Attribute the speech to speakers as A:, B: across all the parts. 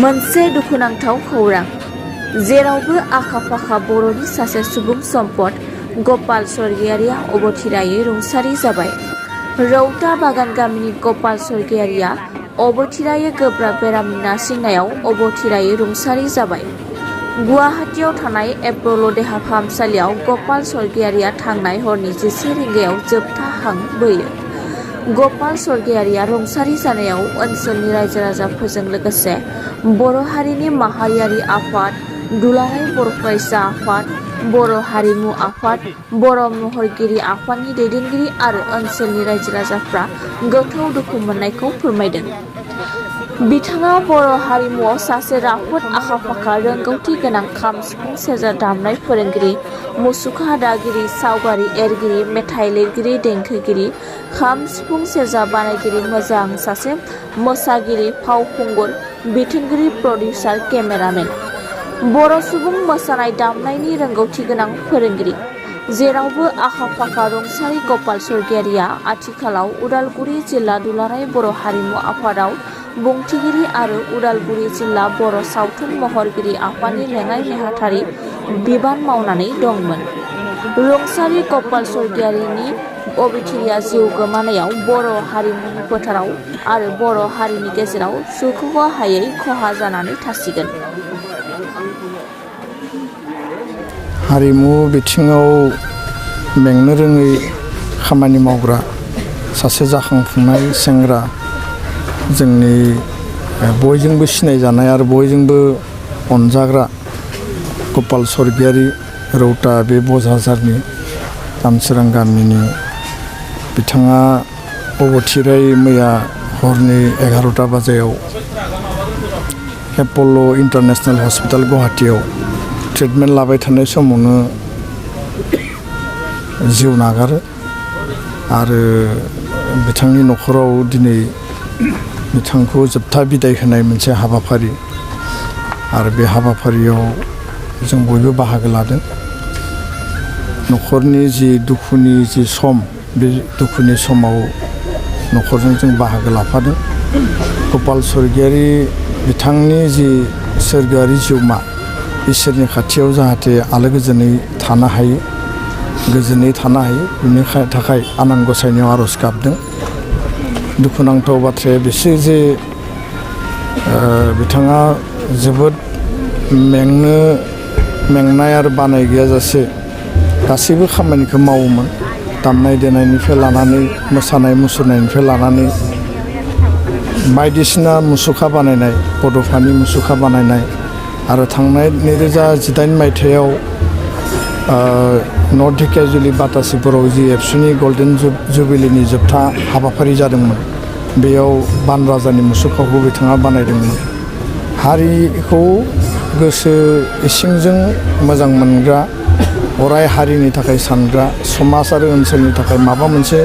A: मोनसे दुखुनांथाव खौरां जेरावबो आखा-फाखा बर'नि सासे सुबुं सम्पद गपाल स्वर्गियारिया अबथिरायै रुंसारि जाबाय। रौता बागान गामिनि गपाल स्वर्गियारिया अबथिरायै गोब्राब बेरामनि नारसिननायाव अबथिरायै रुंसारि जाबाय। गुवाहाटीयाव थानाय एप'ल' देहा फाहामसालियाव गपाल स्वर्गियारिया थांनाय हरनि 10 रिंगायाव जोबथा हां बोयो। गपाल स्वर्गियारिया रुंसारि जानायाव ओनसोलनि रायजो राजाफोरजों लोगोसे बर' हारिनि माहारियारि आफाद, दुलाराय बर' फरायसा आफाद, बर' हारिमु आफाद, बर' महरगिरि आफादनि दैदेनगिरि आरो ओनसोलनि रायजो राजाफ्रा गोथौ दुखु मोननायखौ फोरमायदों। बिथाङा बर' हारिमुआव सासे राफोद आखा-फाखा रोंगौथि गोनां खाम सिफुं सेरजा दामनाय फोरोंगिरि, मुसुखा दागिरि, सावगारि एरगिरि, मेथाइ लिरगिरि, देंखोगिरि, खाम सिफुं सेरजा बानायगिरि, मोजां सासे मोसागिरि, फावखुंगुर, बिथोनगिरि, प्रडिउसार, केमेरामेन, बर' सुबुं मोसानाय दामनायनि रोंगौथि गोनां फोरोंगिरि, जेरावबो आखा-फाखा रुंसारि गपाल स्वर्गियारिया आथिखालाव उदालगुरि जिल्ला दुलाराय बर' हारिमु आफादाव बुंथिगिरि आरो उदालगुरि जिल्ला बर' सावथुन महरगिरि आफादनि लेङाइ नेहाथारि बिबान मावनानै दंमोन। रुंसारि गपाल स्वर्गियारिनि अबथिराया जिउ गोमानायाव बर' हारिमुनि फोथाराव आरो बर' हारिनि गेजेराव सुख'हायै खहा जानानै थासिगोन।
B: हारिमु बिथिङाव मेंनो रोङै खामानि मावग्रा सासे जाखांफुनाय सेंग्रा, जोंनि बयजोंबो सिनायजानाय आरो बयजोंबो अनजाग्रा गपाल स्वर्गियारि, रौता बे बजाजारनि दामसोरां गामिनि बिथाङा अबथिरायै मैया हरनि 11टा बाजियाव एप'ल' इन्टारनेशनेल हस्पिटाल गुवाहाटीयाव ट्रिटमेन्ट लाबाय थानाय समावनो जिउ नागारो आरो बिथांनि न'खराव दिनै बिथांखौ जोबथा बिदाय होनाय मोनसे हाबाफारि आरो बे हाबाफारियाव जों बयबो बाहागो लादों। न'खरनि जि दुखुनि जि सम, बे दुखुनि समाव न'खरजों जों बाहागो लाफादों। गपाल स्वर्गियारि बिथांनि जि सोरगोआरि जिउमा इसोरनि खाथियाव जाहाथे आलो गोजोनै थानो हायो, गोजोनै थानो हायो, बिनि थाखाय आनान गसाइनियाव आर'ज गाबदों। दुखुनांथाव बाथ्राया बेसो जे बिथाङा जोबोद मेंनाय आरो बानाय गैयाजासे गासैबो खामानिखौ मावोमोन। दामनाय देनायनिफ्राय लानानै मोसानाय मुसुरनायनिफ्राय लानानै बायदिसिना मुसुखा बानायनाय, बड'फानि मुसुखा बानायनाय आरो थांनाय 2018 मायथाइयाव नर्थ धेकियाजुलि बातासिपुराव जि एबसुनि गल्डेन जुबिलिनि जोबथा हाबाफारि जादोंमोन, बेयाव बान राजानि मुसुखाखौ बिथाङा बानायदोंमोन। हारिखौ गोसो इसिंजों मोजां मोनग्रा, अराय हारिनि थाखाय सानग्रा, समाज आरो ओनसोलनि थाखाय माबा मोनसे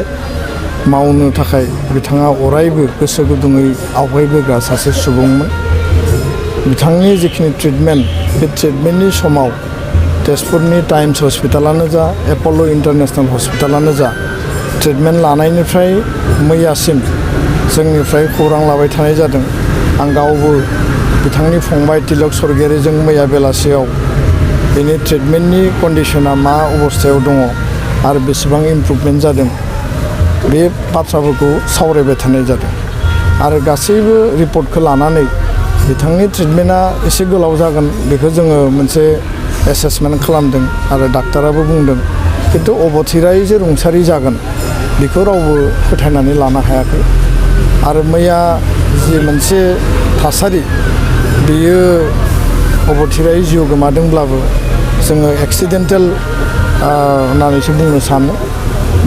B: मावनो थाखाय बिथाङा अरायबो गोसो गुदुङै आवगायबोग्रा सासे सुबुंमोन। बिथांनि जिखिनि ट्रिटमेन्ट, बे ट्रिटमेन्टनि समाव तेजपुरनि टाइम्स हस्पिटालानो जा, एप'ल' इन्टारनेशनेल हस्पिटालानो जा, ट्रिटमेन्ट लानायनिफ्राय मैयासिम जोंनिफ्राय खौरां लाबाय थानाय जादों। आं गावबो बिथांनि फंबाय तिलक स्वर्गियारिजों मैया बेलासियाव बेनि ट्रिटमेन्टनि कन्डिसना मा अबस्थायाव दङ आरो बेसेबां इमप्रुभमेन्ट जादों, बे बाथ्राफोरखौ सावरायबाय थानाय जादों। आरो गासैबो रिपर्टखौ लानानै बिथांनि ट्रिटमेन्टआ एसे गोलाव जागोन बेखौ जोङो मोनसे एसेसमेन्ट खालामदों आरो डाक्टाराबो बुंदों, खिन्थु अबथिरायै जे रुंसारि जागोन बेखौ रावबो फोथायनानै लानो हायाखै। आरो मैया जि मोनसे थासारि, बेयो अबथिरायै जिउ गोमादोंब्लाबो जोङो एक्सिडेन्टेल होननानैसो बुंनो सानो।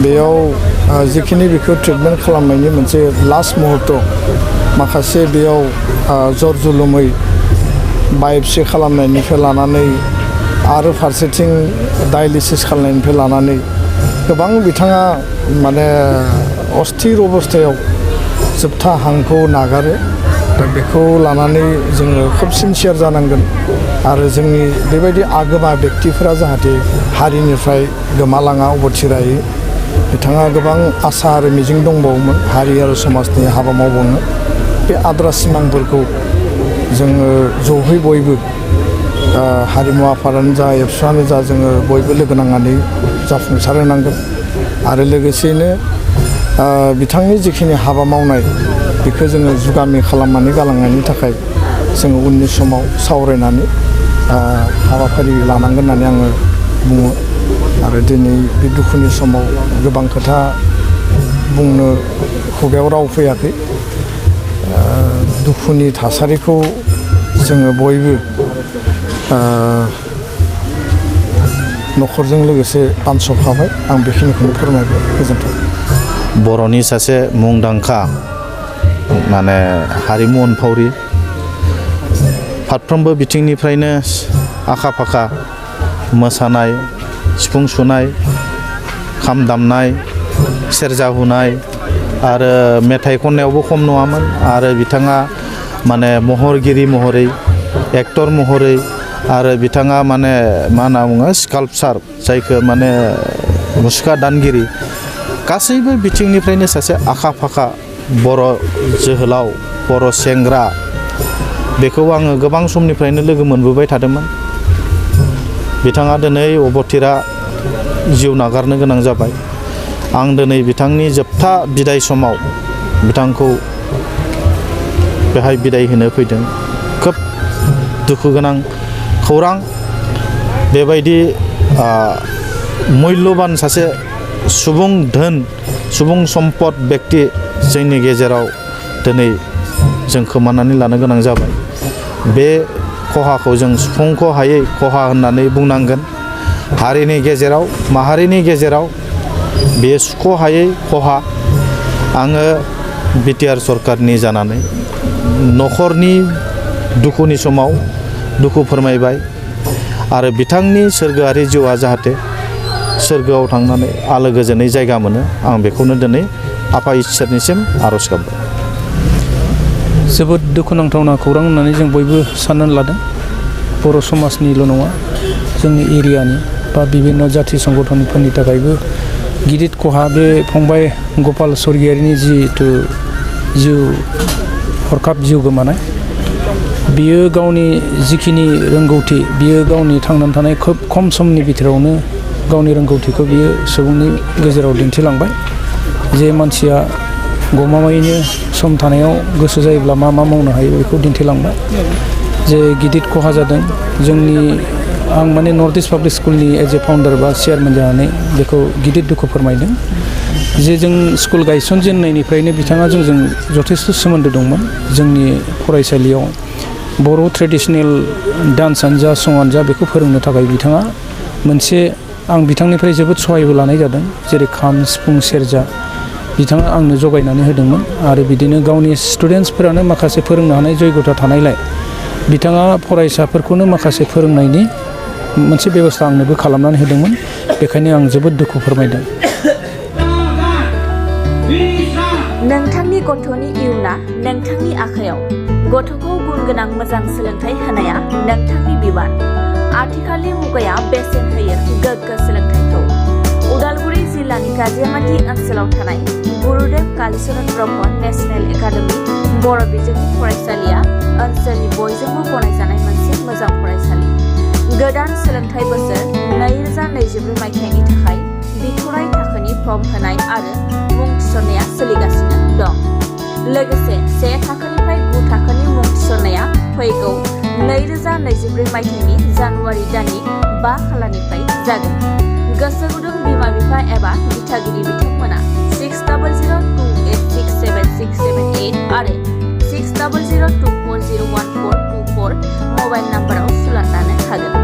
B: बेयाव जिखिनि बेखौ ट्रिटमेन्ट खालामनायनि मोनसे लास्ट मुहुर्त, माखासे बेयाव जर जुलुमै बाय'प्सि खालामनायनिफ्राय लानानै आरो फारसेथिं डायलिसिस खालामनायनिफ्राय लानानै गोबां बिथाङा माने अस्थिर अबस्थायाव जोबथा हांखौ नागारो। दा बेखौ लानानै जोङो खोब सिनसियार जानांगोन आरो जोंनि बेबायदि आगोमा बेक्तिफोरा जाहाथे हारिनिफ्राय गोमालाङा अबथिरायै। बिथाङा गोबां आसा आरो मिजिं दंबावोमोन हारि आरो समाजनि हाबा मावबावनो। बे आद्रा सिमांफोरखौ जोङो ज'है बयबो हारिमु आफादानो जा एबसुआनो जा जोङो बयबो लोगो नांनानै जाफुंसार होनांगोन आरो लोगोसेयैनो बिथांनि जिखिनि हाबा मावनाय बेखौ जोङो जुगामि खालामनानै गालांनायनि थाखाय जोङो उननि समाव सावरायनानै हाबाफारि लानांगोन होननानै आङो बुङो आरो दिनै बे दुखुनि समाव गोबां खोथा बुंनो खुगायाव राव फैयाखै दुखुनि थासारिखौ जोङो बयबो न'खरजों लोगोसे आनस'फाबाय आं बेखिनिखौनो फोरमायबाय गोजोन्थों।
C: बर'नि सासे मुंदांखा माने हारिमु अनफावरि फारफ्रोमबो बिथिंनिफ्रायनो आखा फाखा मोसानाय सिफुं सुनाय खाम दामनाय सेरजा हुनाय आरो मेथाइ खननायावबो खम नङामोन आरो बिथाङा माने महरगिरि महरै एक्टर महरै आरो बिथाङा माने मा होनना बुङो स्काल्पचार जायखौ माने मुसुखा दानगिरि गासैबो बिथिंनिफ्रायनो सासे आखा फाखा बर' जोहोलाव बर' सेंग्रा बेखौ आङो गोबां समनिफ्रायनो लोगो मोनबोबाय थादोंमोन। बिथाङा दिनै अबथिरा जिउ नागारनो गोनां जाबाय। आं दिनै बिथांनि जोबथा बिदाय समाव बिथांखौ बेहाय बिदाय होनो फैदों। खोब दुखु गोनां खौरां बेबायदि मुल्यबान सासे सुबुं धोन सुबुं सम्पद बेक्ति जोंनि गेजेराव दिनै जों खोमानानै लानो गोनां जाबाय। बे खहाखौ जों सुफुंख' हायै खहा होननानै बुंनांगोन। हारिनि गेजेराव माहारिनि गेजेराव बे सुख' हायै खहा। आङो बिटिआर सरकारनि जानानै न'खरनि दुखुनि समाव दुखु फोरमायबाय आरो बिथांनि सोरगोआरि जिउआ जाहाथे सोरगोआव थांनानै आलो गोजोनै जायगा मोनो आं बेखौनो दिनै आफा इसोरनिसिम आर'ज गाबबाय।
D: जोबोद दुखुनांथावना खौरां होननानै जों बयबो साननानै लादों। बर' समाजनिल' नङा जोंनि एरियानि बा बिभिन्न जाथि संगठनफोरनि थाखायबो गिदिर खहा बे फंबाय गपाल स्वर्गियारिनि जिहेथु जिउ हरखाब जिउ गोमानाय बियो गावनि जिखिनि रोंगौथि बियो गावनि थांनानै थानाय खोब खम समनि बिथोरावनो गावनि रोंगौथिखौ बियो सुबुंनि गेजेराव दिन्थिलांबाय। जे मानसिया गमामायैनो सम थानायाव गोसो जायोब्ला मा मावनो हायो बेखौ दिन्थिलांबाय। जे गिदिर खहा जादों जोंनि आं माने नर्थ इस्ट पाब्लिक स्कुलनि एज ए फाउन्डार बा चेयारमेन जानानै बेखौ गिदिर दुखु फोरमायदों। जे जों स्कुल गायसनजेननायनिफ्रायनो बिथाङा जोंजों जथेस्थ' सोमोन्दो दंमोन। जोंनि फरायसालियाव बर' ट्रेडिसनेल डान्सआनो जा सङानो जा बेखौ फोरोंनो थाखाय बिथाङा मोनसे आं बिथांनिफ्राय जोबोद सहायबो लानाय जादों। जेरै खाम सिफुं सेरजा बिथाङा आंनो जगायनानै होदोंमोन आरो बिदिनो गावनि स्टुडेन्टसफोरानो माखासे फोरोंनो हानाय जयगथा थानायलाय बिथाङा फरायसाफोरखौनो माखासे फोरोंनायनि मोनसे बेबस्था आंनोबो खालामनानै होदोंमोन। बेखायनो आं जोबोद दुखु फोरमायदों।
A: नोंथांनि गथ'नि इयुना नोंथांनि आखायाव। गथ'खौ गुन गोनां मोजां सोलोंथाइ होनाया नोंथांनि बिबान। आथिखालनि मुगाया बेसेन होयो गोग्गो सोलोंथाइखौ। उदालगुरि जिल्लानि गाजियामाटी ओनसोलाव थानाय गुरुदेव कालीचरण ब्रह्म नेशनेल एकाडेमी बर' बिजोंनि फरायसालिया ओनसोलनि बयजोंबो गनायजानाय मोनसे मोजां फरायसालि। गोदान सोलोंथाइ बोसोर 2024 मायथाइनि थाखाय बिथराइ थाखोनि फर्म होनाय आरो मुं थिसननाया सोलिगासिनो दं। लोगोसे 1 थाखोनिफ्राय 9 थाखोनि मुं थिसननाया फैगौ 2024 मायथाइनि जानुवारि दाननि 5 खालारनिफ्राय जागोन। गोसो गुदुं बिमा बिफा एबा दिथागिरि बिथांमोना 6002867678 आरो 6002401424 मबाइल नाम्बाराव सुलाद लानो हागोन।